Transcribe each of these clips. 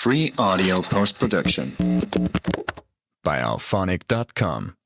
free audio post-production by alphonic.com.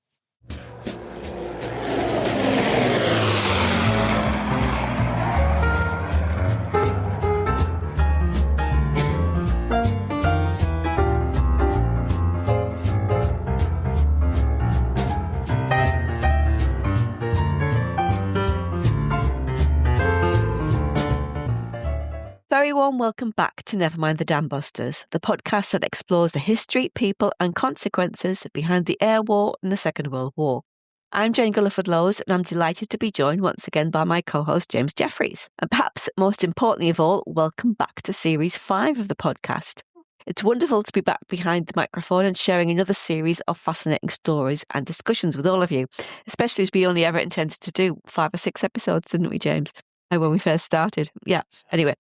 Very warm welcome back to Never Mind the Dambusters, the podcast that explores the history, people and consequences behind the air war and the Second World War. I'm Jane Gulliford-Lowes and I'm delighted to be joined once again by my co-host James Jefferies. And perhaps most importantly of all, welcome back to Series 5 of the podcast. It's wonderful to be back behind the microphone and sharing another series of fascinating stories and discussions with all of you, especially as we only ever intended to do 5 or 6 episodes, didn't we, James? When we first started. Yeah, anyway.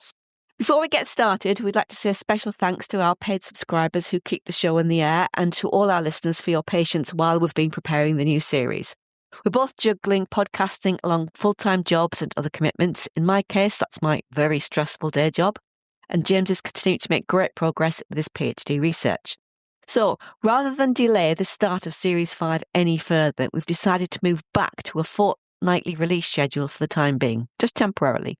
Before we get started, we'd like to say a special thanks to our paid subscribers who keep the show in the air and to all our listeners for your patience while we've been preparing the new series. We're both juggling podcasting along full-time jobs and other commitments. In my case, that's my very stressful day job. And James is continuing to make great progress with his PhD research. So, rather than delay the start of Series 5 any further, we've decided to move back to a fortnightly release schedule for the time being, just temporarily.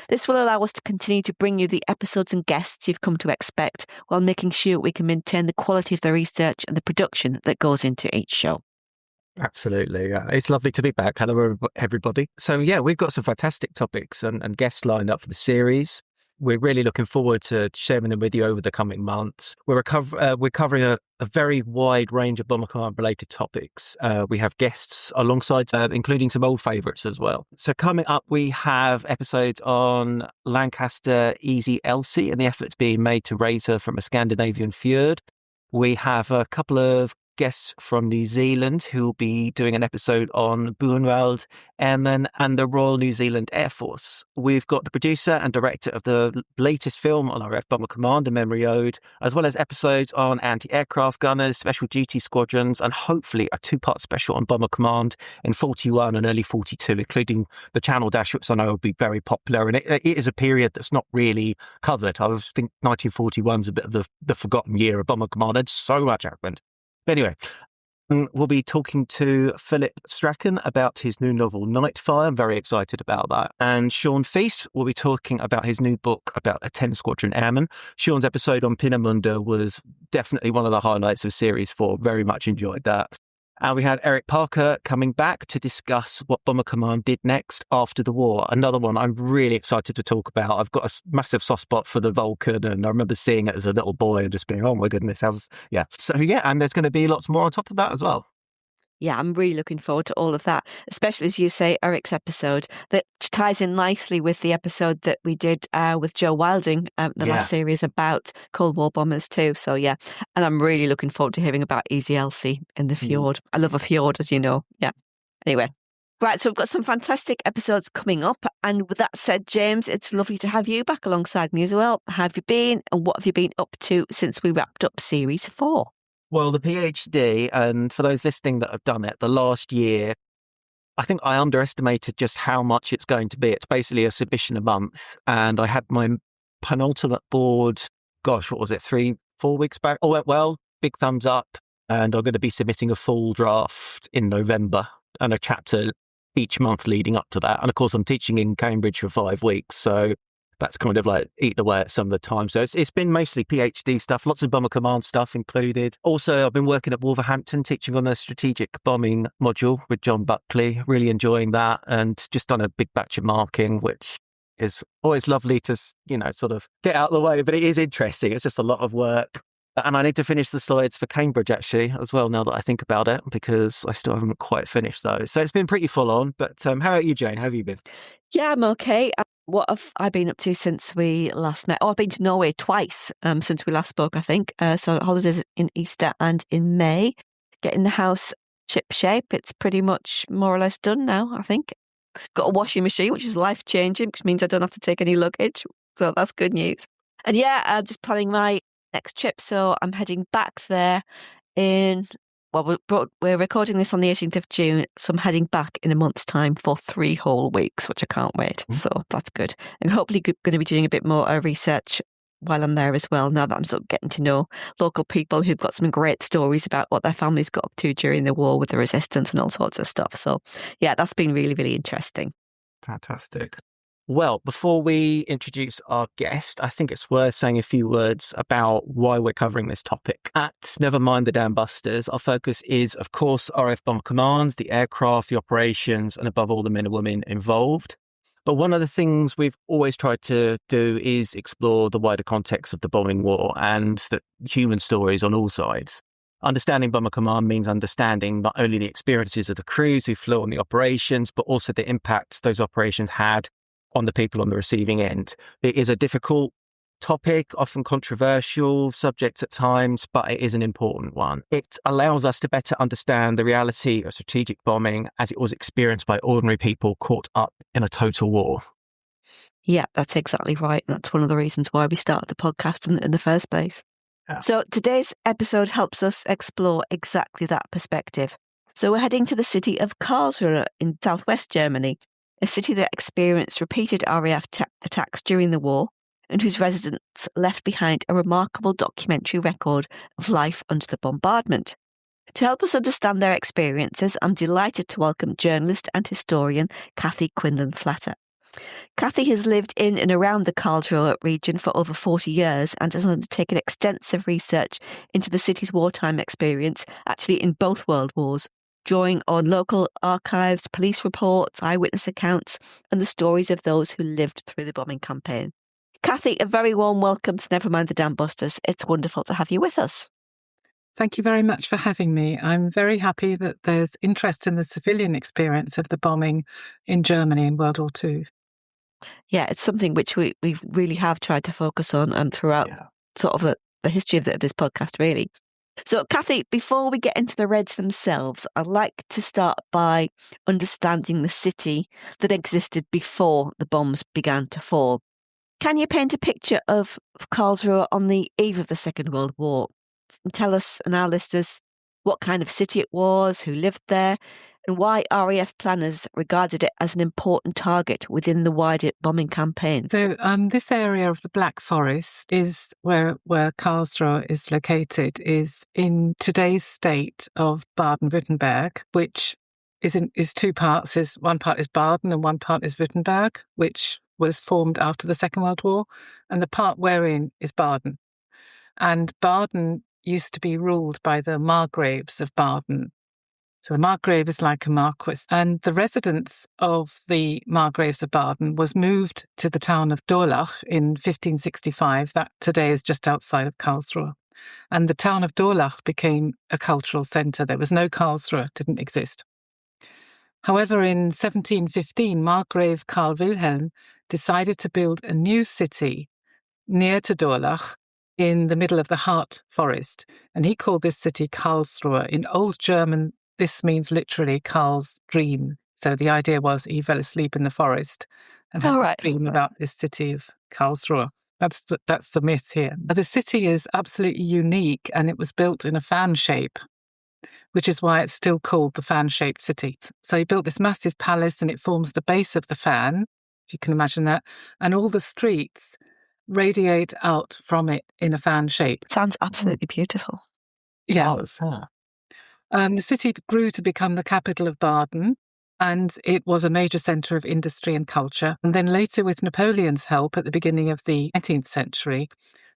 This will allow us to continue to bring you the episodes and guests you've come to expect while making sure we can maintain the quality of the research and the production that goes into each show. Absolutely. It's lovely to be back. Hello, everybody. So, we've got some fantastic topics and guests lined up for the series. We're really looking forward to sharing them with you over the coming months. We're covering a very wide range of Bomber Command-related topics. We have guests alongside, including some old favourites as well. So coming up, we have episodes on Lancaster Easy Elsie and the efforts being made to raise her from a Scandinavian fjord. We have a couple of guests from New Zealand who will be doing an episode on Buchenwald and the Royal New Zealand Air Force. We've got the producer and director of the latest film on RAF Bomber Command, A Memory Ode, as well as episodes on anti-aircraft gunners, special duty squadrons, and hopefully a 2-part special on Bomber Command in 41 and early 42, including the Channel Dash, which I know will be very popular. And it is a period that's not really covered. I think 1941 is a bit of the forgotten year of Bomber Command, and so much happened. Anyway, we'll be talking to Philip Strachan about his new novel, Nightfire. I'm very excited about that. And Sean Feast will be talking about his new book about a 10 Squadron Airman. Sean's episode on Peenemünde was definitely one of the highlights of Series 4. Very much enjoyed that. And we had Eric Parker coming back to discuss what Bomber Command did next after the war. Another one I'm really excited to talk about. I've got a massive soft spot for the Vulcan, and I remember seeing it as a little boy and just being, oh my goodness, and there's going to be lots more on top of that as well. Yeah, I'm really looking forward to all of that, especially as you say, Eric's episode that ties in nicely with the episode that we did with Joe Wilding, last series about Cold War bombers too. So and I'm really looking forward to hearing about Easy Elsie in the fjord. I love a fjord, as you know. Yeah. Anyway. Right, so we've got some fantastic episodes coming up. And with that said, James, it's lovely to have you back alongside me as well. How have you been and what have you been up to since we wrapped up Series 4? Well, the PhD, and for those listening that have done it, the last year, I think I underestimated just how much it's going to be. It's basically a submission a month. And I had my penultimate board, 3-4 weeks back? All went well, big thumbs up. And I'm going to be submitting a full draft in November and a chapter each month leading up to that. And of course, I'm teaching in Cambridge for 5 weeks. So that's kind of like eating away at some of the time. So it's been mostly PhD stuff, lots of Bomber Command stuff included. Also, I've been working at Wolverhampton, teaching on the strategic bombing module with John Buckley, really enjoying that, and just done a big batch of marking, which is always lovely to, sort of get out of the way, but it is interesting. It's just a lot of work. And I need to finish the slides for Cambridge, actually, as well, now that I think about it, because I still haven't quite finished those. So it's been pretty full on. But how about you, Jane? How have you been? Yeah, I'm okay. What have I been up to since we last met? I've been to Norway twice since we last spoke, I think. So holidays in Easter and in May. Getting the house ship shape. It's pretty much more or less done now, I think. Got a washing machine, which is life-changing, which means I don't have to take any luggage. So that's good news. And I'm just planning my next trip. So I'm heading back there we're recording this on the 18th of June, so I'm heading back in a month's time for 3 whole weeks, which I can't wait. So that's good. And hopefully going to be doing a bit more research while I'm there as well, now that I'm sort of getting to know local people who've got some great stories about what their families got up to during the war with the resistance and all sorts of stuff. So, yeah, that's been really, really interesting. Fantastic. Well, before we introduce our guest, I think it's worth saying a few words about why we're covering this topic. At Never Mind the Dambusters, our focus is, of course, RAF Bomber Commands, the aircraft, the operations, and above all, the men and women involved. But one of the things we've always tried to do is explore the wider context of the bombing war and the human stories on all sides. Understanding Bomber Command means understanding not only the experiences of the crews who flew on the operations, but also the impacts those operations had on the people on the receiving end. It is a difficult topic, often controversial subject at times, but it is an important one. It allows us to better understand the reality of strategic bombing as it was experienced by ordinary people caught up in a total war. Yeah, that's exactly right. That's one of the reasons why we started the podcast in the first place. Yeah. So today's episode helps us explore exactly that perspective. So we're heading to the city of Karlsruhe in southwest Germany, a city that experienced repeated RAF attacks during the war and whose residents left behind a remarkable documentary record of life under the bombardment. To help us understand their experiences, I'm delighted to welcome journalist and historian Kathy Quinlan-Flatter. Kathy has lived in and around the Karlsruhe region for over 40 years and has undertaken extensive research into the city's wartime experience, actually in both world wars, drawing on local archives, police reports, eyewitness accounts, and the stories of those who lived through the bombing campaign. Kathy, a very warm welcome to Never Mind the Dambusters. It's wonderful to have you with us. Thank you very much for having me. I'm very happy that there's interest in the civilian experience of the bombing in Germany in World War II. Yeah, it's something which we really have tried to focus on throughout sort of the history of this podcast, really. So, Kathy, before we get into the Reds themselves, I'd like to start by understanding the city that existed before the bombs began to fall. Can you paint a picture of Karlsruhe on the eve of the Second World War? And tell us and our listeners what kind of city it was, who lived there, and why RAF planners regarded it as an important target within the wider bombing campaign. So this area of the Black Forest is where Karlsruhe is located, is in today's state of Baden-Württemberg, which is two parts. One part is Baden and one part is Württemberg, which was formed after the Second World War, and the part we're in is Baden. And Baden used to be ruled by the Margraves of Baden. So the Margrave is like a marquis. And the residence of the Margraves of Baden was moved to the town of Dorlach in 1565. That today is just outside of Karlsruhe. And the town of Dorlach became a cultural centre. There was no Karlsruhe, didn't exist. However, in 1715, Margrave Karl Wilhelm decided to build a new city near to Dorlach in the middle of the Hart Forest. And he called this city Karlsruhe. In Old German, this means literally Karl's dream. So the idea was he fell asleep in the forest and had a dream about this city of Karlsruhe. That's the myth here. The city is absolutely unique, and it was built in a fan shape, which is why it's still called the fan-shaped city. So he built this massive palace, and it forms the base of the fan, if you can imagine that, and all the streets radiate out from it in a fan shape. Sounds absolutely beautiful. Yeah. Oh, the city grew to become the capital of Baden, and it was a major centre of industry and culture. And then later, with Napoleon's help at the beginning of the 19th century,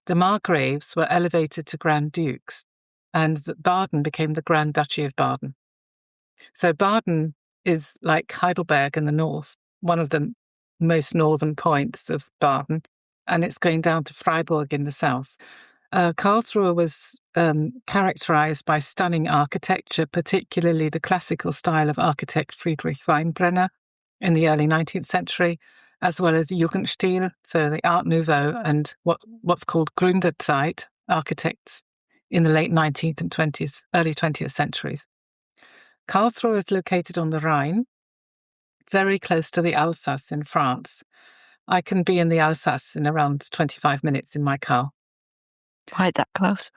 the Margraves were elevated to Grand Dukes, and Baden became the Grand Duchy of Baden. So Baden is like Heidelberg in the north, one of the most northern points of Baden, and it's going down to Freiburg in the south. Karlsruhe was characterized by stunning architecture, particularly the classical style of architect Friedrich Weinbrenner in the early 19th century, as well as Jugendstil, so the Art Nouveau, and what's called Gründerzeit architects in the late 19th and early 20th centuries. Karlsruhe is located on the Rhine, very close to the Alsace in France. I can be in the Alsace in around 25 minutes in my car. Quite that close.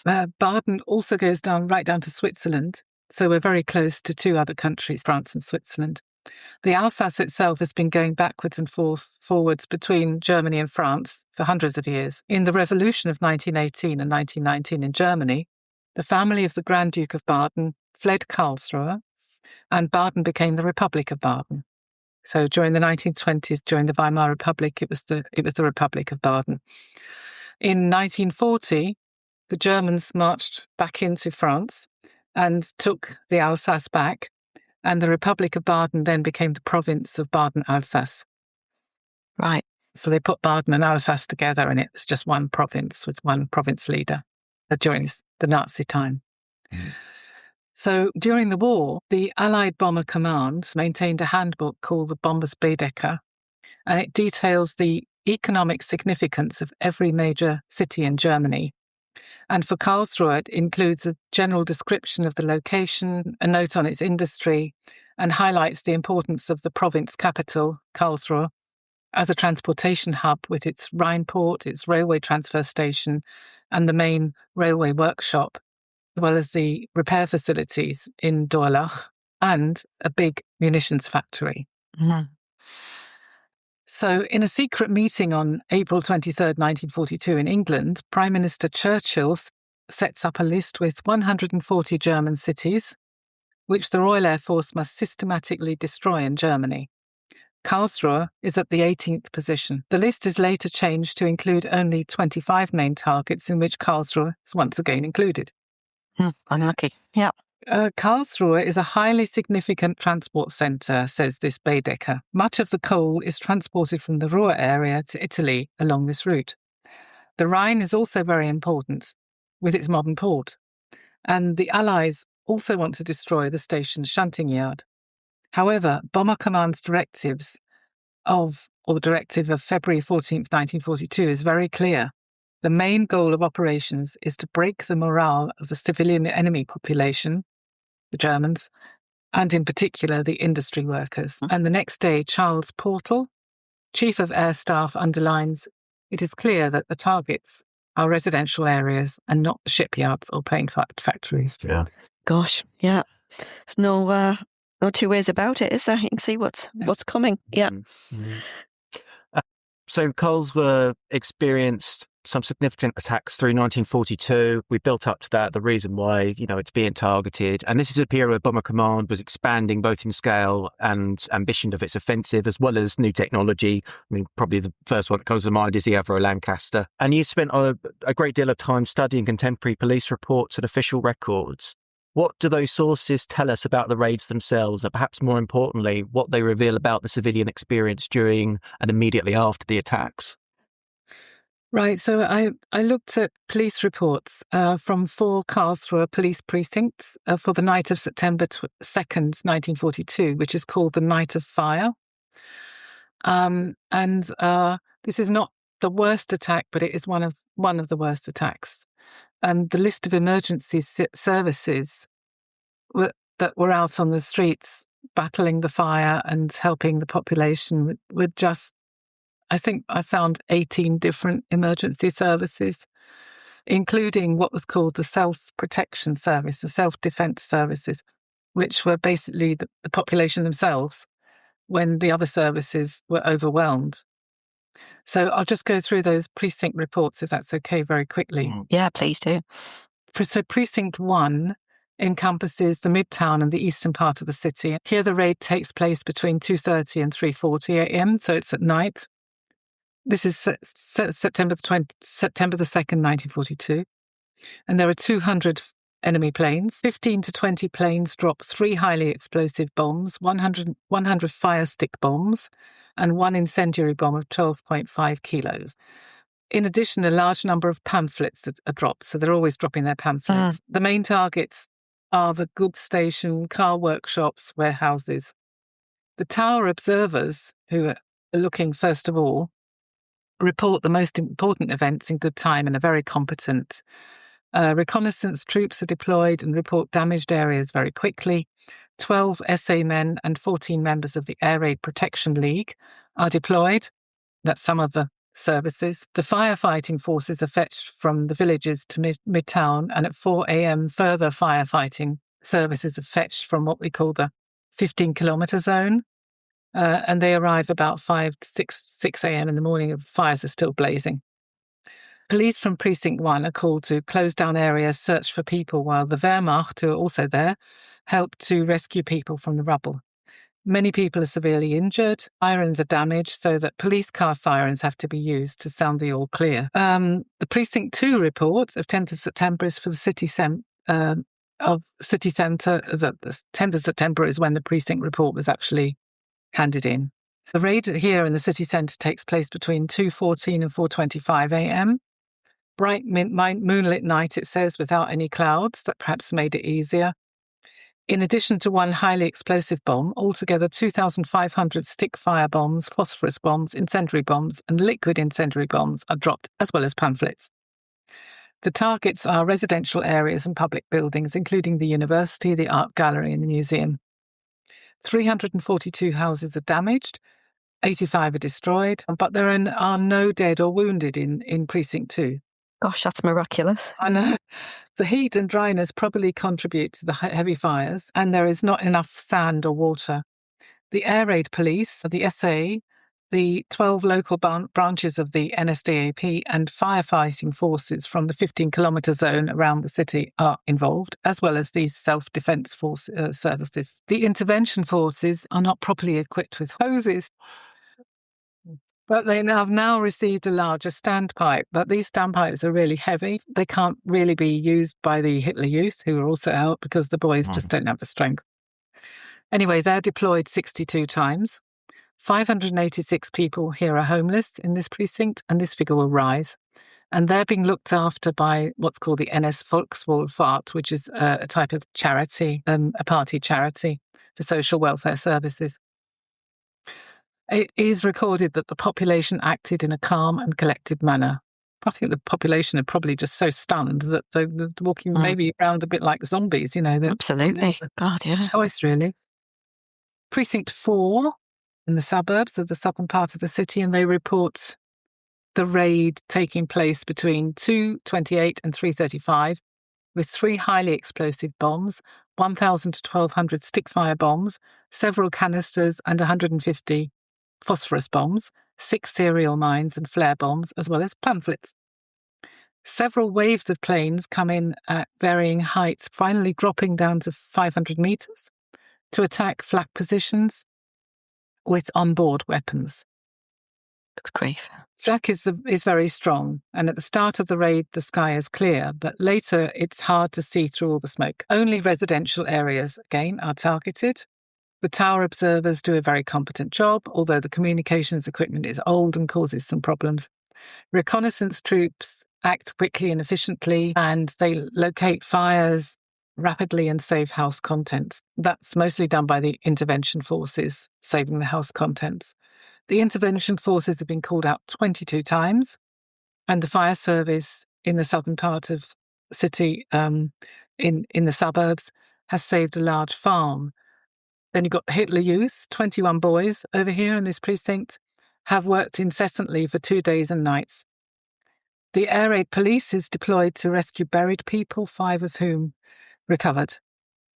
Baden also goes right down to Switzerland. So we're very close to two other countries, France and Switzerland. The Alsace itself has been going backwards and forwards between Germany and France for hundreds of years. In the Revolution of 1918 and 1919 in Germany, the family of the Grand Duke of Baden fled Karlsruhe, and Baden became the Republic of Baden. So during the 1920s, during the Weimar Republic, it was the Republic of Baden. In 1940, the Germans marched back into France and took the Alsace back, and the Republic of Baden then became the province of Baden-Alsace. Right. So they put Baden and Alsace together, and it was just one province with one province leader during the Nazi time. Mm. So during the war, the Allied Bomber Command maintained a handbook called the Bombers Baedeker, and it details the economic significance of every major city in Germany. And for Karlsruhe, it includes a general description of the location, a note on its industry, and highlights the importance of the province capital, Karlsruhe, as a transportation hub with its Rhine port, its railway transfer station, and the main railway workshop, as well as the repair facilities in Dorlach and a big munitions factory. Mm. So in a secret meeting on April 23rd, 1942 in England, Prime Minister Churchill sets up a list with 140 German cities, which the Royal Air Force must systematically destroy in Germany. Karlsruhe is at the 18th position. The list is later changed to include only 25 main targets, in which Karlsruhe is once again included. Unlucky. Yeah. Karlsruhe is a highly significant transport centre, says this Baedeker. Much of the coal is transported from the Ruhr area to Italy along this route. The Rhine is also very important, with its modern port. And the Allies also want to destroy the station's shunting yard. However, Bomber Command's directive of February 14th, 1942 is very clear. The main goal of operations is to break the morale of the civilian enemy population, the Germans, and in particular the industry workers. And the next day, Charles Portal, Chief of Air Staff, underlines it is clear that the targets are residential areas and not shipyards or paint factories. Yeah. Gosh, yeah. There's no two ways about it, is there? You can see what's coming. Yeah. Mm-hmm. So Karlsruhe experienced some significant attacks through 1942. We built up to that, the reason why, it's being targeted. And this is a period where Bomber Command was expanding both in scale and ambition of its offensive, as well as new technology. I mean, probably the first one that comes to mind is the Avro Lancaster. And you spent a great deal of time studying contemporary police reports and official records. What do those sources tell us about the raids themselves, and perhaps more importantly, what they reveal about the civilian experience during and immediately after the attacks? Right, so I looked at police reports from 4 Karlsruhe police precincts for the night of September 2nd, 1942, which is called the Night of Fire. And this is not the worst attack, but it is one of the worst attacks. And the list of emergency services that were out on the streets battling the fire and helping the population were just, I think I found 18 different emergency services, including what was called the self-protection service, the self-defense services, which were basically the population themselves when the other services were overwhelmed. So I'll just go through those precinct reports, if that's okay, very quickly. Yeah, please do. So Precinct 1 encompasses the Midtown and the eastern part of the city. Here the raid takes place between 2:30 and 3:40 a.m., so it's at night. This is September the 2nd, 1942. And there are 200 enemy planes. 15 to 20 planes drop 3 highly explosive bombs, 100 fire stick bombs, and 1 incendiary bomb of 12.5 kilos. In addition, a large number of pamphlets are dropped, so they're always dropping their pamphlets. The main targets are the goods station, car workshops, warehouses. The tower observers, who are looking first of all, report the most important events in good time and are very competent. Reconnaissance troops are deployed and report damaged areas very quickly. 12 SA men and 14 members of the Air Raid Protection League are deployed. That's some of the services. The firefighting forces are fetched from the villages to Midtown, and at 4 a.m. further firefighting services are fetched from what we call the 15-kilometre zone. and they arrive about 6 a.m. in the morning, and fires are still blazing. Police from Precinct 1 are called to close down areas, search for people, while the Wehrmacht, who are also there, help to rescue people from the rubble. Many people are severely injured. Sirens are damaged, so that police car sirens have to be used to sound the all clear. The Precinct 2 report of 10th of September is for the city centre. The 10th of September is when the precinct report was actually handed in. The raid here in the city centre takes place between 2:14 and 4:25 a.m. Bright moonlit night, it says, without any clouds. That perhaps made it easier. In addition to one highly explosive bomb, altogether 2,500 stick fire bombs, phosphorus bombs, incendiary bombs, and liquid incendiary bombs are dropped, as well as pamphlets. The targets are residential areas and public buildings, including the university, the art gallery, and the museum. 342 houses are damaged, 85 are destroyed, but there are no dead or wounded in Precinct 2. Gosh, that's miraculous. I know. The heat and dryness probably contribute to the heavy fires, and there is not enough sand or water. The air raid police, the SA, the 12 local branches of the NSDAP and firefighting forces from the 15-kilometre zone around the city are involved, as well as these self-defence services. The intervention forces are not properly equipped with hoses, but they have now received a larger standpipe. But these standpipes are really heavy. They can't really be used by the Hitler Youth, who are also out, because the boys just don't have the strength. Anyway, they're deployed 62 times. 586 people here are homeless in this precinct, and this figure will rise. And they're being looked after by what's called the NS Volkswohlfahrt, which is a type of charity, a party charity for social welfare services. It is recorded that the population acted in a calm and collected manner. I think the population are probably just so stunned that they're walking maybe around a bit like zombies, Absolutely. God, yeah. Choice, really. Precinct 4 in the suburbs of the southern part of the city, and they report the raid taking place between 2:28 and 3:35 with 3 highly explosive bombs, 1,000 to 1,200 stick-fire bombs, several canisters and 150 phosphorus bombs, 6 serial mines and flare bombs, as well as pamphlets. Several waves of planes come in at varying heights, finally dropping down to 500 metres to attack flak positions with onboard weapons. Good grief. Flak is very strong, and at the start of the raid the sky is clear, but later it's hard to see through all the smoke. Only residential areas, again, are targeted. The tower observers do a very competent job, although the communications equipment is old and causes some problems. Reconnaissance troops act quickly and efficiently, and they locate fires rapidly and save house contents. That's mostly done by the intervention forces, saving the house contents. The intervention forces have been called out 22 times, and the fire service in the southern part of the city, in the suburbs, has saved a large farm. Then you've got the Hitler Youth, 21 boys over here in this precinct, have worked incessantly for 2 days and nights. The air raid police is deployed to rescue buried people, 5 of whom recovered.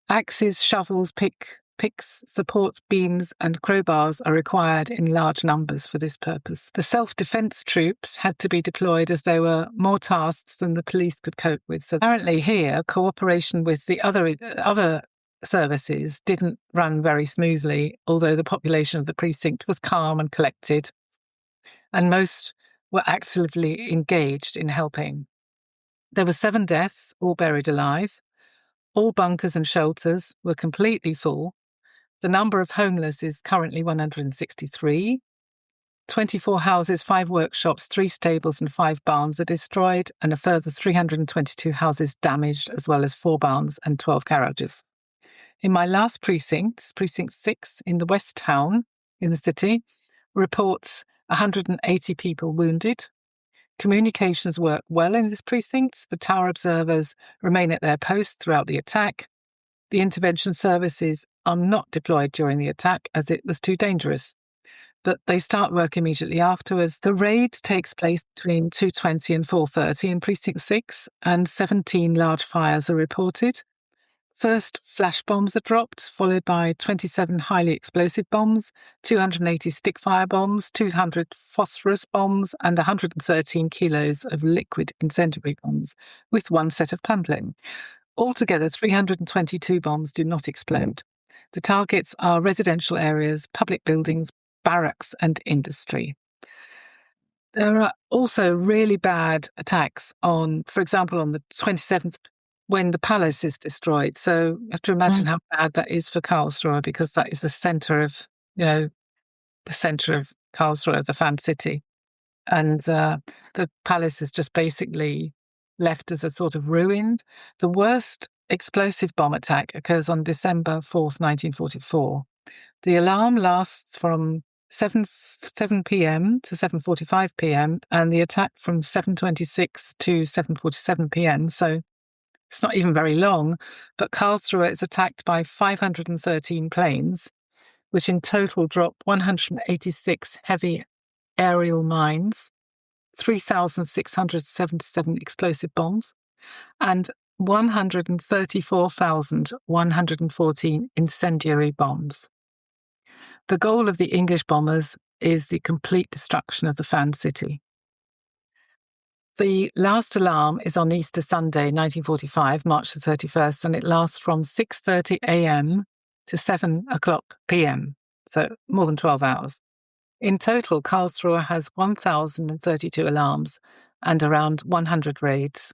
Axes, shovels, picks, support beams and crowbars are required in large numbers for this purpose. The self-defence troops had to be deployed as there were more tasks than the police could cope with. So apparently here, cooperation with the other services didn't run very smoothly, although the population of the precinct was calm and collected, and most were actively engaged in helping. There were 7 deaths, all buried alive. All bunkers and shelters were completely full. The number of homeless is currently 163. 24 houses, 5 workshops, 3 stables and 5 barns are destroyed, and a further 322 houses damaged, as well as 4 barns and 12 garages. In my last precinct, Precinct 6 in the West Town in the city, reports 180 people wounded. Communications work well in this precinct. The tower observers remain at their posts throughout the attack. The intervention services are not deployed during the attack as it was too dangerous, but they start work immediately afterwards. The raid takes place between 2:20 and 4:30 in Precinct 6, and 17 large fires are reported. First, flash bombs are dropped, followed by 27 highly explosive bombs, 280 stick-fire bombs, 200 phosphorus bombs, and 113 kilos of liquid incendiary bombs, with one set of pumpling. Altogether, 322 bombs do not explode. The targets are residential areas, public buildings, barracks, and industry. There are also really bad attacks on, for example, on the 27th, when the palace is destroyed. So you have to imagine how bad that is for Karlsruhe, because that is the centre of, Karlsruhe, the fan city. And the palace is just basically left as a sort of ruined. The worst explosive bomb attack occurs on December 4th, 1944. The alarm lasts from 7 p.m. to 7:45 p.m. and the attack from 7:26 to 7:47 p.m. So it's not even very long, but Karlsruhe is attacked by 513 planes, which in total drop 186 heavy aerial mines, 3,677 explosive bombs, and 134,114 incendiary bombs. The goal of the English bombers is the complete destruction of the fan city. The last alarm is on Easter Sunday, 1945, March the 31st, and it lasts from 6:30 a.m. to 7 o'clock p.m., so more than 12 hours. In total, Karlsruhe has 1,032 alarms and around 100 raids,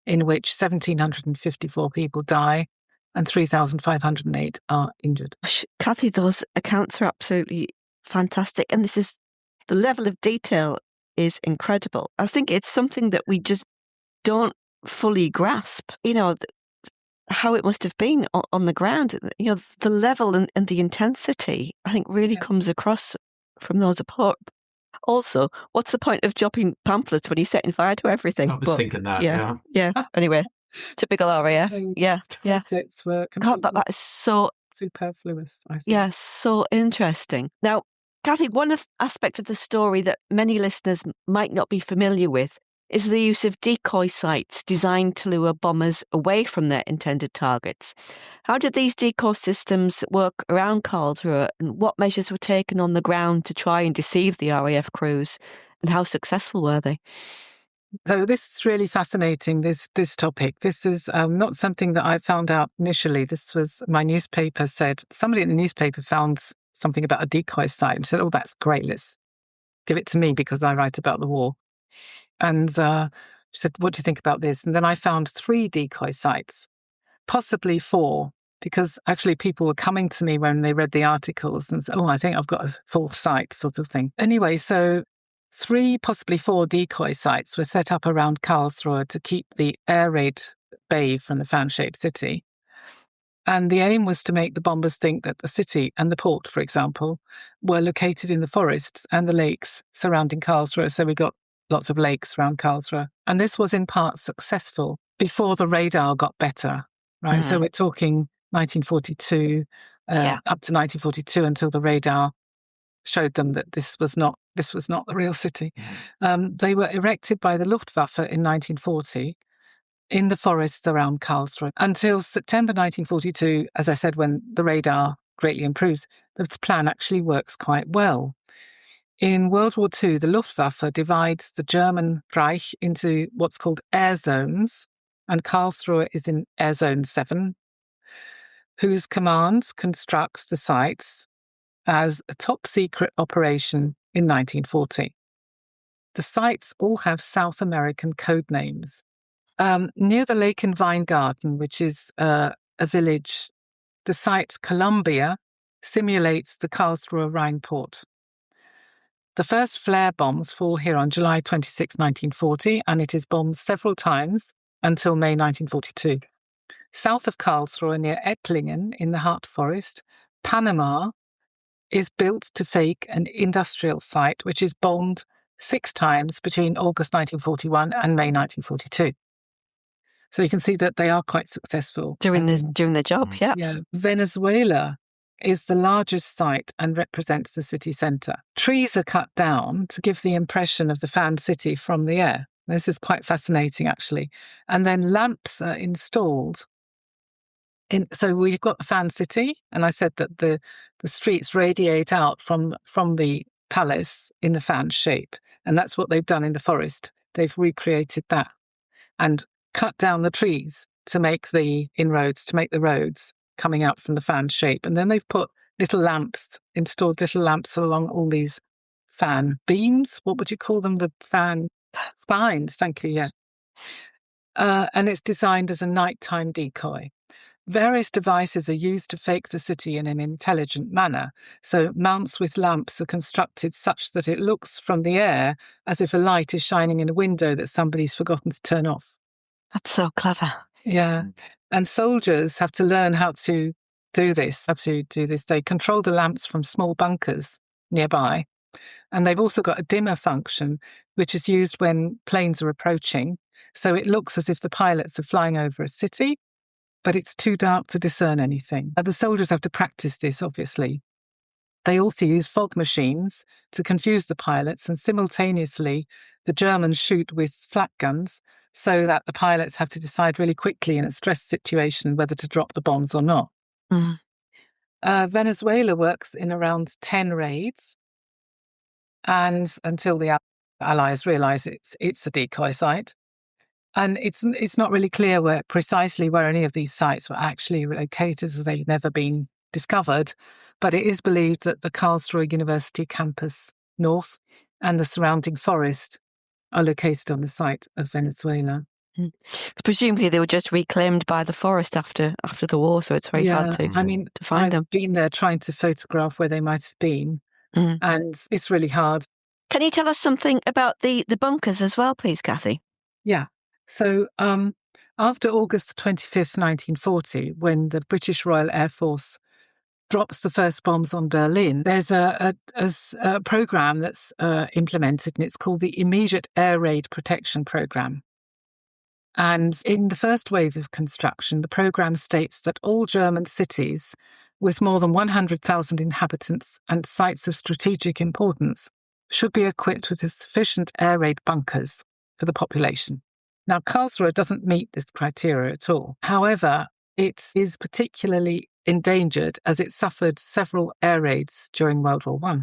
in which 1,754 people die and 3,508 are injured. Kathy, those accounts are absolutely fantastic. And the level of detail is incredible. I think it's something that we just don't fully grasp, how it must have been on the ground. The level and the intensity, I think, really comes across from those reports. Also, what's the point of dropping pamphlets when you're setting fire to everything? I was thinking that, Yeah. Anyway, typical RAF. Yeah. Targets were God, that is so superfluous, I think. Yeah, so interesting. Now, Kathy, one aspect of the story that many listeners might not be familiar with is the use of decoy sites designed to lure bombers away from their intended targets. How did these decoy systems work around Karlsruhe, and what measures were taken on the ground to try and deceive the RAF crews, and how successful were they? So this is really fascinating, this topic. This is not something that I found out initially. This was, my newspaper said, somebody in the newspaper found something about a decoy site and said, oh, that's great, let's give it to me because I write about the war. And she said, what do you think about this? And then I found 3 decoy sites, possibly 4, because actually people were coming to me when they read the articles and said, oh, I think I've got a full site sort of thing. Anyway, so 3, possibly 4 decoy sites were set up around Karlsruhe to keep the air raid bay from the fan-shaped city. And the aim was to make the bombers think that the city and the port, for example, were located in the forests and the lakes surrounding Karlsruhe. So we got lots of lakes around Karlsruhe. And this was in part successful before the radar got better, right? So we're talking 1942, up to 1942 until the radar showed them that this was not the real city. They were erected by the Luftwaffe in 1940 in the forests around Karlsruhe until September 1942, as I said, when the radar greatly improves. The plan actually works quite well. In World War II, the Luftwaffe divides the German Reich into what's called air zones, and Karlsruhe is in Air Zone 7, whose command constructs the sites as a top-secret operation in 1940. The sites all have South American code names. Near the lake in Weingarten, which is a village, the site Columbia simulates the Karlsruhe Rhine port. The first flare bombs fall here on July 26, 1940, and it is bombed several times until May 1942. South of Karlsruhe, near Ettlingen in the Hart Forest, Panama is built to fake an industrial site, which is bombed 6 times between August 1941 and May 1942. So you can see that they are quite successful. Doing the job, yeah. Yeah. Venezuela is the largest site and represents the city centre. Trees are cut down to give the impression of the fan city from the air. This is quite fascinating, actually. And then lamps are installed So we've got the fan city, and I said that the streets radiate out from the palace in the fan shape, and that's what they've done in the forest. They've recreated that and cut down the trees to make the inroads, to make the roads coming out from the fan shape. And then they've put installed little lamps along all these fan beams. What would you call them? The fan spines. Thank you. Yeah. And it's designed as a nighttime decoy. Various devices are used to fake the city in an intelligent manner. So mounts with lamps are constructed such that it looks from the air as if a light is shining in a window that somebody's forgotten to turn off. That's so clever. Yeah. And soldiers have to learn how to do this. They control the lamps from small bunkers nearby. And they've also got a dimmer function, which is used when planes are approaching. So it looks as if the pilots are flying over a city, but it's too dark to discern anything. The soldiers have to practice this, obviously. They also use fog machines to confuse the pilots, and simultaneously the Germans shoot with flak guns so that the pilots have to decide really quickly in a stressed situation whether to drop the bombs or not. Mm. Venezuela works in around 10 raids, and until the Allies realise it's a decoy site. And it's not really clear precisely where any of these sites were actually located, as they've never been discovered. But it is believed that the Karlsruhe University campus north and the surrounding forest are located on the site of Venezuela. Presumably they were just reclaimed by the forest after the war, so it's very hard to find them. I've been there trying to photograph where they might have been, and it's really hard. Can you tell us something about the bunkers as well, please, Kathy? Yeah. So after August 25th, 1940, when the British Royal Air Force drops the first bombs on Berlin, there's a program that's implemented, and it's called the Immediate Air Raid Protection Program. And in the first wave of construction, the program states that all German cities with more than 100,000 inhabitants and sites of strategic importance should be equipped with sufficient air raid bunkers for the population. Now, Karlsruhe doesn't meet this criteria at all. However, it is particularly endangered as it suffered several air raids during World War I.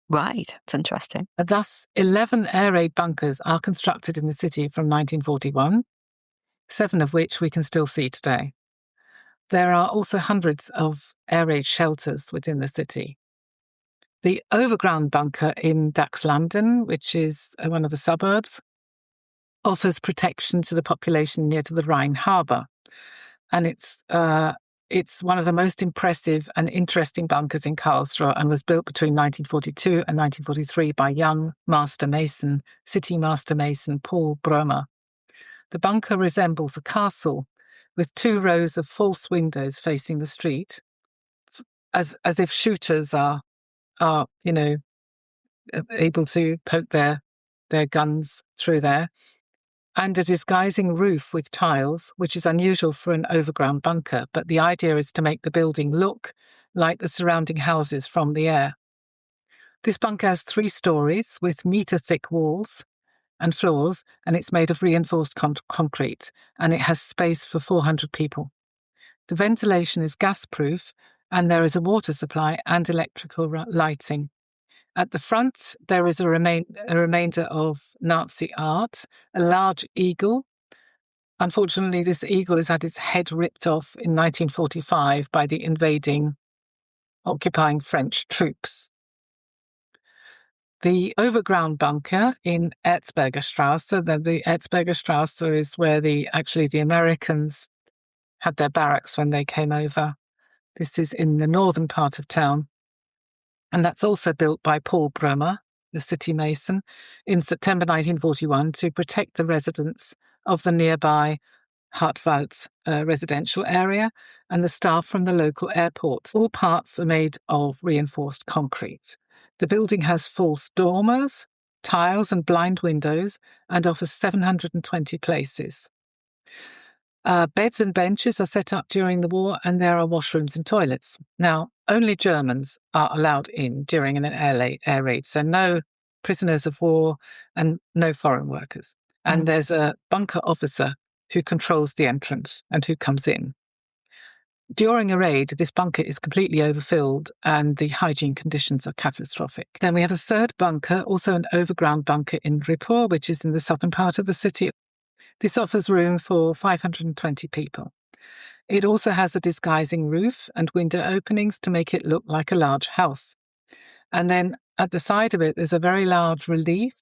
Right, that's interesting. Thus, 11 air raid bunkers are constructed in the city from 1941, 7 of which we can still see today. There are also hundreds of air raid shelters within the city. The overground bunker in Daxlanden, which is one of the suburbs, offers protection to the population near to the Rhine harbour. And it's one of the most impressive and interesting bunkers in Karlsruhe, and was built between 1942 and 1943 by young city master mason Paul Brömer. The bunker resembles a castle with 2 rows of false windows facing the street, as if shooters are able to poke their guns through there, and a disguising roof with tiles, which is unusual for an overground bunker, but the idea is to make the building look like the surrounding houses from the air. This bunker has 3 stories with metre-thick walls and floors, and it's made of reinforced concrete, and it has space for 400 people. The ventilation is gas-proof, and there is a water supply and electrical lighting. At the front, there is a remainder of Nazi art, a large eagle. Unfortunately, this eagle has had its head ripped off in 1945 by the occupying French troops. The overground bunker in Erzberger Strasse, the Erzberger Strasse is where the Americans had their barracks when they came over. This is in the northern part of town. And that's also built by Paul Brömer, the city mason, in September 1941 to protect the residents of the nearby Hartwald residential area and the staff from the local airports. All parts are made of reinforced concrete. The building has false dormers, tiles and blind windows, and offers 720 places. Beds and benches are set up during the war, and there are washrooms and toilets. Now, only Germans are allowed in during an air raid, so no prisoners of war and no foreign workers. And there's a bunker officer who controls the entrance and who comes in. During a raid, this bunker is completely overfilled and the hygiene conditions are catastrophic. Then we have a third bunker, also an overground bunker in Ripoll, which is in the southern part of the city. This offers room for 520 people. It also has a disguising roof and window openings to make it look like a large house. And then at the side of it, there's a very large relief,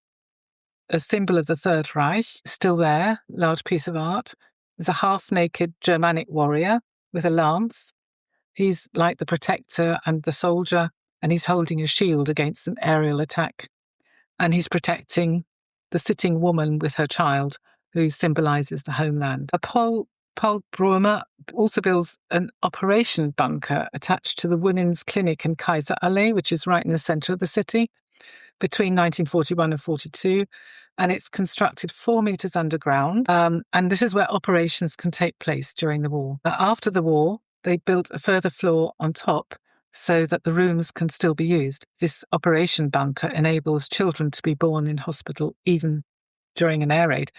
a symbol of the Third Reich, still there, large piece of art. There's a half-naked Germanic warrior with a lance. He's like the protector and the soldier, and he's holding a shield against an aerial attack. And he's protecting the sitting woman with her child, who symbolises the homeland. A Paul Breumer also builds an operation bunker attached to the women's clinic in Kaiser Allee, which is right in the centre of the city, between 1941 and 42. And it's constructed 4 metres underground. And this is where operations can take place during the war. After the war, they built a further floor on top so that the rooms can still be used. This operation bunker enables children to be born in hospital even during an air raid.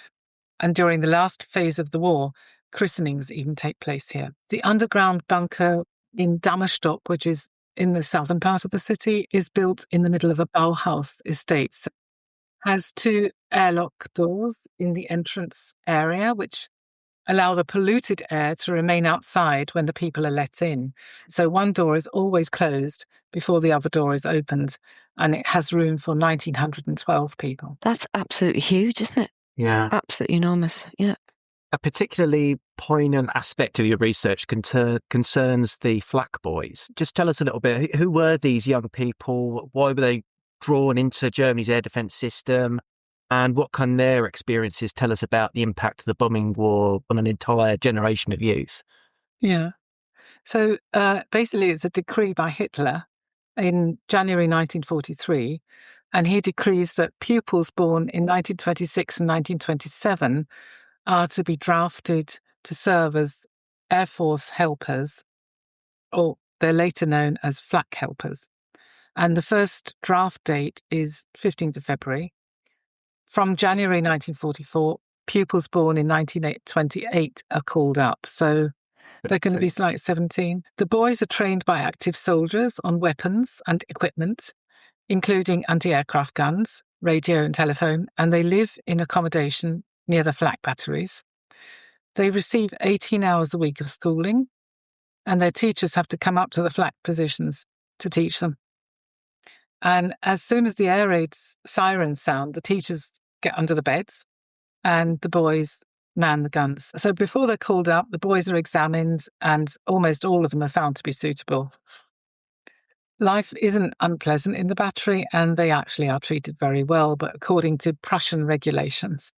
And during the last phase of the war, christenings even take place here. The underground bunker in Dammerstock, which is in the southern part of the city, is built in the middle of a Bauhaus estate. So has 2 airlock doors in the entrance area, which allow the polluted air to remain outside when the people are let in. So one door is always closed before the other door is opened, and it has room for 1,912 people. That's absolutely huge, isn't it? Yeah. Absolutely enormous, yeah. A particularly poignant aspect of your research concerns the Flak Boys. Just tell us a little bit, who were these young people? Why were they drawn into Germany's air defence system? And what can their experiences tell us about the impact of the bombing war on an entire generation of youth? Yeah. So basically it's a decree by Hitler in January 1943, and he decrees that pupils born in 1926 and 1927 are to be drafted to serve as Air Force helpers, or they're later known as flak helpers. And the first draft date is 15th of February. From January 1944, pupils born in 1928 are called up. So they're going to be like 17. The boys are trained by active soldiers on weapons and equipment, including anti-aircraft guns, radio and telephone, and they live in accommodation near the flak batteries. They receive 18 hours a week of schooling, and their teachers have to come up to the flak positions to teach them. And as soon as the air raid sirens sound, the teachers get under the beds and the boys man the guns. So before they're called up, the boys are examined and almost all of them are found to be suitable. Life isn't unpleasant in the battery and they actually are treated very well, but according to Prussian regulations.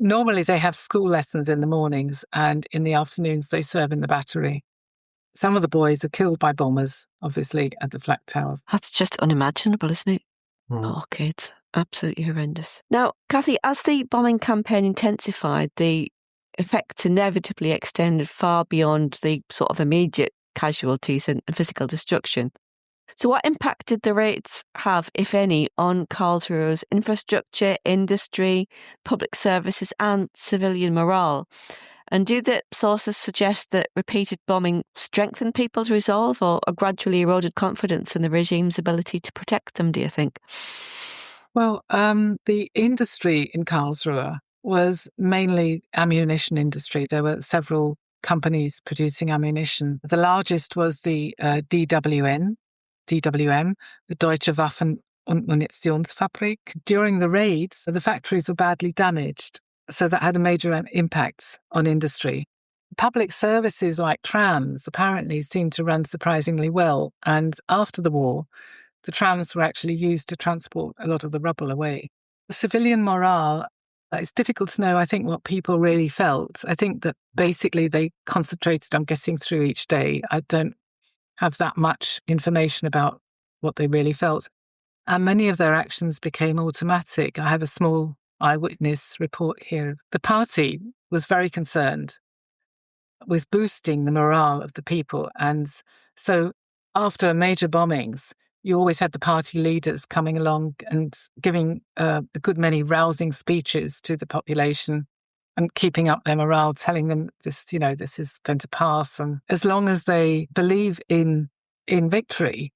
Normally they have school lessons in the mornings and in the afternoons they serve in the battery. Some of the boys are killed by bombers, obviously, at the flak towers. That's just unimaginable, isn't it? Oh, kids. Absolutely horrendous. Now, Kathy, as the bombing campaign intensified, the effects inevitably extended far beyond the sort of immediate casualties and physical destruction. So what impact did the raids have, if any, on Karlsruhe's infrastructure, industry, public services and civilian morale? And do the sources suggest that repeated bombing strengthened people's resolve or gradually eroded confidence in the regime's ability to protect them, do you think? Well, the industry in Karlsruhe was mainly ammunition industry. There were several companies producing ammunition. The largest was the DWM, the Deutsche Waffen- und Munitionsfabrik. During the raids, the factories were badly damaged. So that had a major impact on industry. Public services like trams apparently seemed to run surprisingly well. And after the war, the trams were actually used to transport a lot of the rubble away. The civilian morale, it's difficult to know, I think, what people really felt. I think that basically they concentrated on getting through each day. I don't have that much information about what they really felt. And many of their actions became automatic. I have a small eyewitness report here. The party was very concerned with boosting the morale of the people. And so after major bombings, you always had the party leaders coming along and giving a good many rousing speeches to the population and keeping up their morale, telling them this, this is going to pass. And as long as they believe in victory,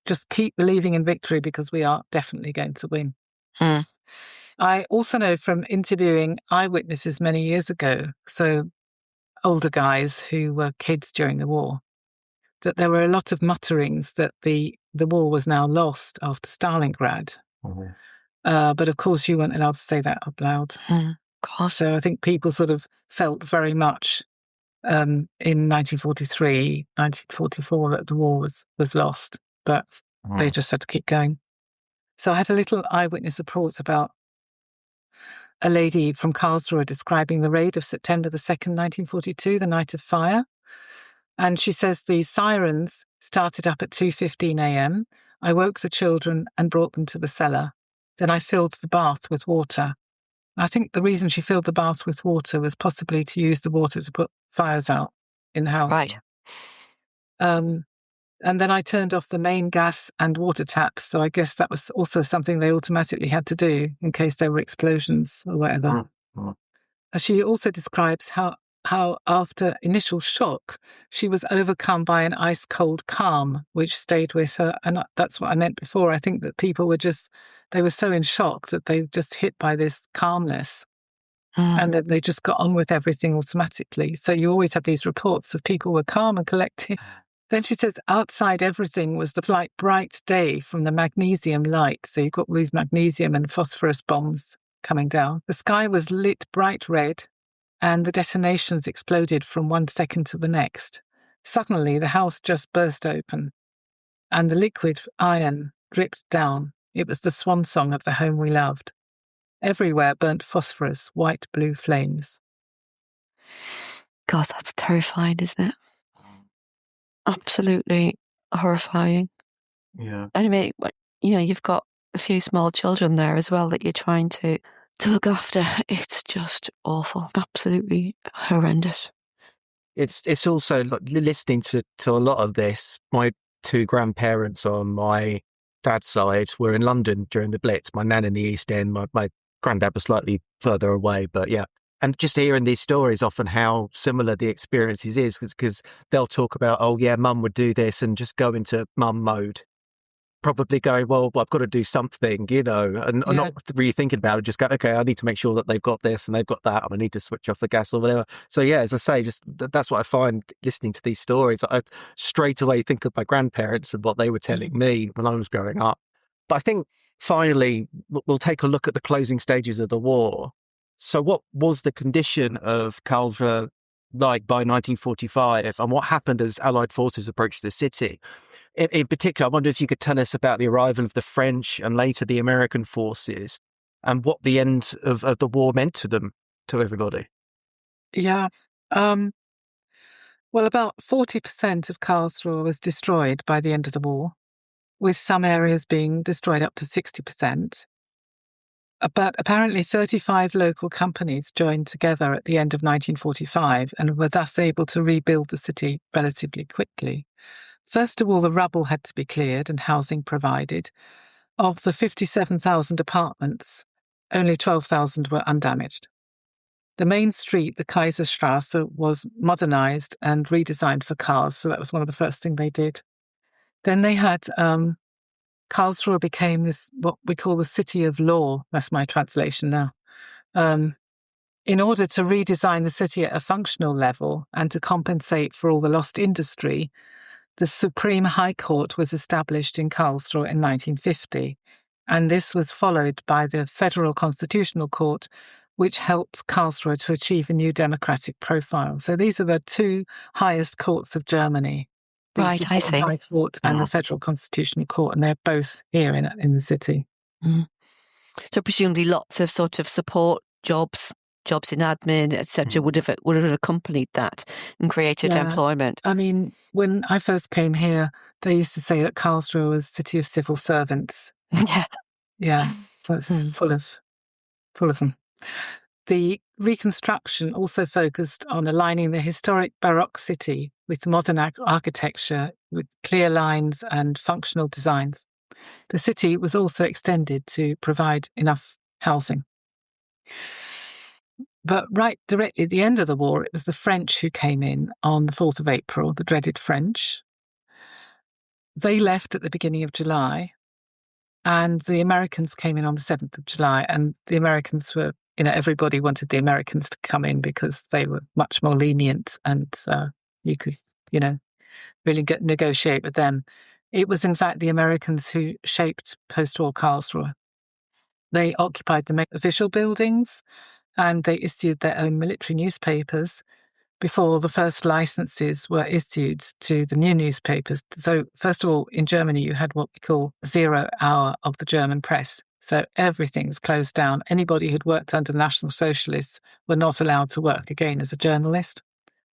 just keep believing in victory because we are definitely going to win. I also know from interviewing eyewitnesses many years ago, so older guys who were kids during the war, that there were a lot of mutterings that the war was now lost after Stalingrad. But of course, you weren't allowed to say that out loud. So I think people sort of felt very much in 1943, 1944 that the war was lost, but they just had to keep going. So I had a little eyewitness report about a lady from Karlsruhe describing the raid of September the 2nd, 1942, the night of fire. And she says the sirens started up at 2:15 a.m. I woke the children and brought them to the cellar. Then I filled the bath with water. I think the reason she filled the bath with water was possibly to use the water to put fires out in the house. Right. And then I turned off the main gas and water taps. So I guess that was also something they automatically had to do in case there were explosions or whatever. She also describes how after initial shock, she was overcome by an ice-cold calm, which stayed with her. And that's what I meant before. I think that people were they were so in shock that they were just hit by this calmness. And that they just got on with everything automatically. So you always have these reports of people were calm and collected. Then she says outside everything was the light, bright day from the magnesium light. So you've got all these magnesium and phosphorus bombs coming down. The sky was lit bright red and the detonations exploded from one second to the next. Suddenly, the house just burst open and the liquid iron dripped down. It was the swan song of the home we loved. Everywhere burnt phosphorus, white, blue flames. God, that's terrifying, isn't it? Absolutely horrifying. Yeah. I mean, you've got a few small children there as well that you're trying to look after. It's just awful. Absolutely horrendous. It's also listening to a lot of this. My two grandparents on my dad's side were in London during the Blitz. My nan in the East End, my granddad was slightly further away, but yeah. And just hearing these stories, often how similar the experiences is, because they'll talk about, oh yeah, mum would do this and just go into mum mode. Probably going, well, I've got to do something, and not really thinking about it, just go, okay, I need to make sure that they've got this and they've got that, and I need to switch off the gas or whatever. So yeah, as I say, just that's what I find listening to these stories. I straight away think of my grandparents and what they were telling me when I was growing up. But I think finally, we'll take a look at the closing stages of the war. So what was the condition of Karlsruhe like by 1945, and what happened as Allied forces approached the city? In particular, I wonder if you could tell us about the arrival of the French and later the American forces and what the end of the war meant to them, to everybody. Yeah. Well, about 40% of Karlsruhe was destroyed by the end of the war, with some areas being destroyed up to 60%. But apparently 35 local companies joined together at the end of 1945 and were thus able to rebuild the city relatively quickly. First of all, the rubble had to be cleared and housing provided. Of the 57,000 apartments, only 12,000 were undamaged. The main street, the Kaiserstrasse, was modernised and redesigned for cars, so that was one of the first things they did. Then they had Karlsruhe became this, what we call the city of law. That's my translation now. In order to redesign the city at a functional level and to compensate for all the lost industry, the Supreme High Court was established in Karlsruhe in 1950, and this was followed by the Federal Constitutional Court, which helped Karlsruhe to achieve a new democratic profile. So these are the two highest courts of Germany. Right, I see. The High Court and the Federal Constitutional Court, and they're both here in the city. Mm. So presumably lots of sort of support jobs in admin, etc., would have accompanied that and created employment. I mean, when I first came here, they used to say that Karlsruhe was a city of civil servants. Yeah, that's full of them. The reconstruction also focused on aligning the historic Baroque city with modern architecture, with clear lines and functional designs. The city was also extended to provide enough housing. But right directly at the end of the war, it was the French who came in on the 4th of April, the dreaded French. They left at the beginning of July, and the Americans came in on the 7th of July. And the Americans were, everybody wanted the Americans to come in because they were much more lenient, and you could, really negotiate with them. It was, in fact, the Americans who shaped post-war Karlsruhe. They occupied the official buildings, and they issued their own military newspapers before the first licenses were issued to the new newspapers. So, first of all, in Germany, you had what we call 0 hour of the German press. So everything was closed down. Anybody who'd worked under National Socialists were not allowed to work again as a journalist,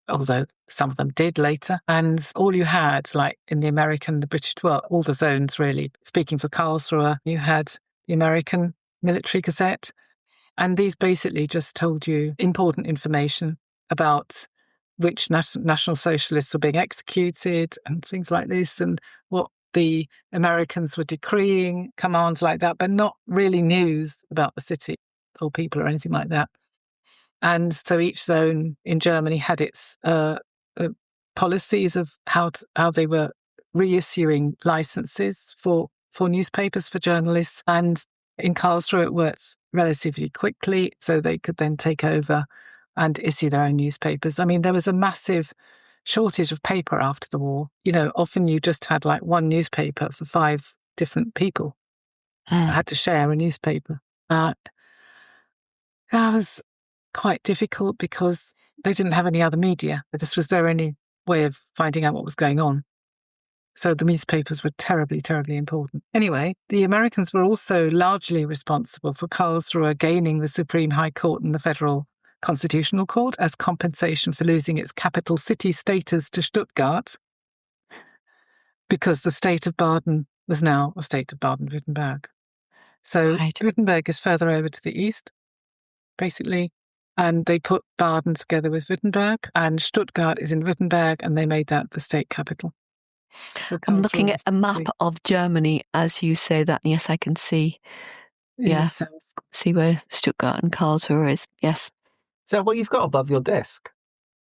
although some of them did later. And all you had, like in the American, the British, all the zones really, speaking for Karlsruhe, you had the American Military Gazette. And these basically just told you important information about which National Socialists were being executed and things like this, and what the Americans were decreeing, commands like that, but not really news about the city or people or anything like that. And so each zone in Germany had its policies of how they were reissuing licenses for newspapers, for journalists. And in Karlsruhe, it worked relatively quickly, so they could then take over and issue their own newspapers. I mean, there was a massive shortage of paper after the war. Often you just had like one newspaper for 5 different people. I had to share a newspaper. That was quite difficult because they didn't have any other media. This was their only way of finding out what was going on. So the newspapers were terribly, terribly important. Anyway, the Americans were also largely responsible for Karlsruhe gaining the Supreme High Court and the Federal Constitutional Court as compensation for losing its capital city status to Stuttgart, because the state of Baden was now the state of Baden-Württemberg. So Württemberg is further over to the east, basically, and they put Baden together with Württemberg, and Stuttgart is in Württemberg, and they made that the state capital. So I'm looking at a map of Germany as you say that, and yes, I can see. See where Stuttgart and Karlsruhe is. Yes. So what you've got above your desk?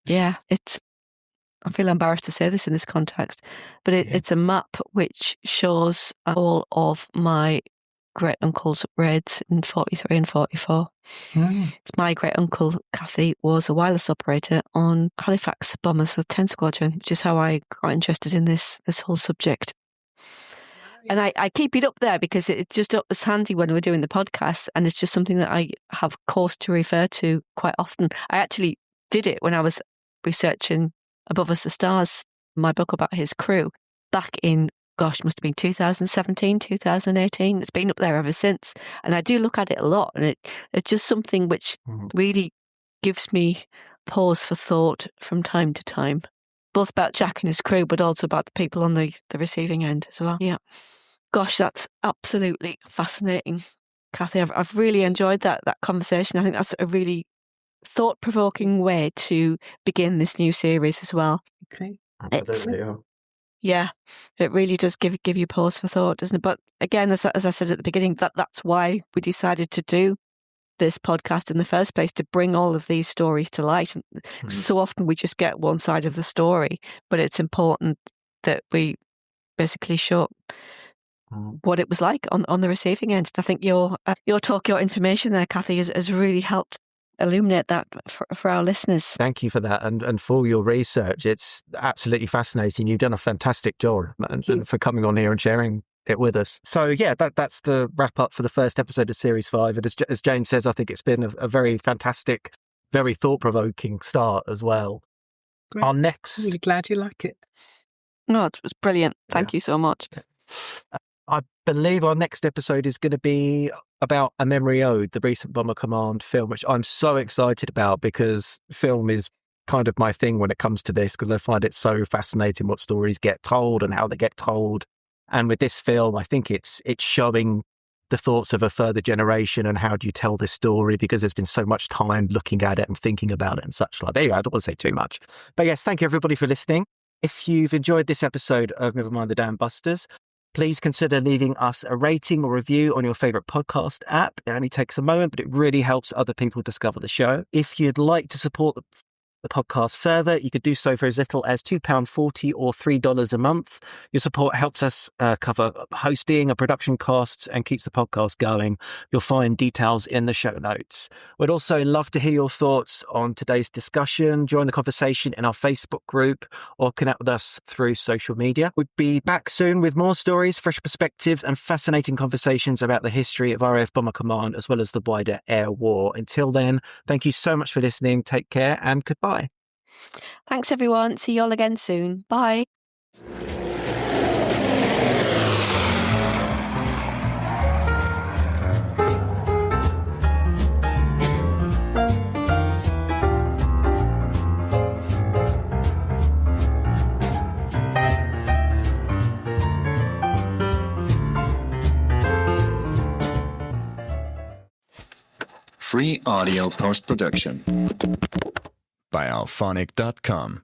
Yeah, I feel embarrassed to say this in this context, but it's a map which shows all of my great uncle's raids in 43 and 44. It's my great uncle Kathy was a wireless operator on Halifax bombers with 10 Squadron, which is how I got interested in this whole subject. And I keep it up there because it just up as handy when we're doing the podcast, and it's just something that I have cause to refer to quite often. I actually did it when I was researching Above Us the Stars, my book about his crew, back in, must have been 2017, 2018. It's been up there ever since. And I do look at it a lot, and it's just something which really gives me pause for thought from time to time, both about Jack and his crew, but also about the people on the receiving end as well. Yeah. Gosh, that's absolutely fascinating, Kathy. I've really enjoyed that conversation. I think that's a really thought-provoking way to begin this new series as well. Okay. Absolutely, yeah, it really does give you pause for thought, doesn't it? But again, as I said at the beginning, that's why we decided to do this podcast in the first place, to bring all of these stories to light. So often we just get one side of the story, but it's important that we basically show what it was like on the receiving end. I think your talk, your information there, Kathy, has really helped illuminate that for our listeners. Thank you for that, and for your research. It's absolutely fascinating. You've done a fantastic job, and for coming on here and sharing it with us. So yeah, that's the wrap up for the first episode of Series 5. And as Jane says, I think it's been a very fantastic, very thought-provoking start as well. Great. Our next... I'm really glad you like it. No, it was brilliant. Thank you so much. I believe our next episode is going to be about A Memory Ode, the recent Bomber Command film, which I'm so excited about because film is kind of my thing when it comes to this, because I find it so fascinating what stories get told and how they get told. And with this film, I think it's showing the thoughts of a further generation and how do you tell this story, because there's been so much time looking at it and thinking about it and such like. Anyway, I don't want to say too much. But yes, thank you everybody for listening. If you've enjoyed this episode of Never Mind the Dambusters, please consider leaving us a rating or review on your favorite podcast app. It only takes a moment, but it really helps other people discover the show. If you'd like to support the podcast further, you could do so for as little as £2.40 or $3 a month. Your support helps us cover hosting and production costs and keeps the podcast going. You'll find details in the show notes. We'd also love to hear your thoughts on today's discussion. Join the conversation in our Facebook group or connect with us through social media. We'll be back soon with more stories, fresh perspectives and fascinating conversations about the history of RAF Bomber Command as well as the wider air war. Until then, thank you so much for listening. Take care and goodbye. Thanks, everyone. See you all again soon. Bye. Free audio post-production by eyewitness.com.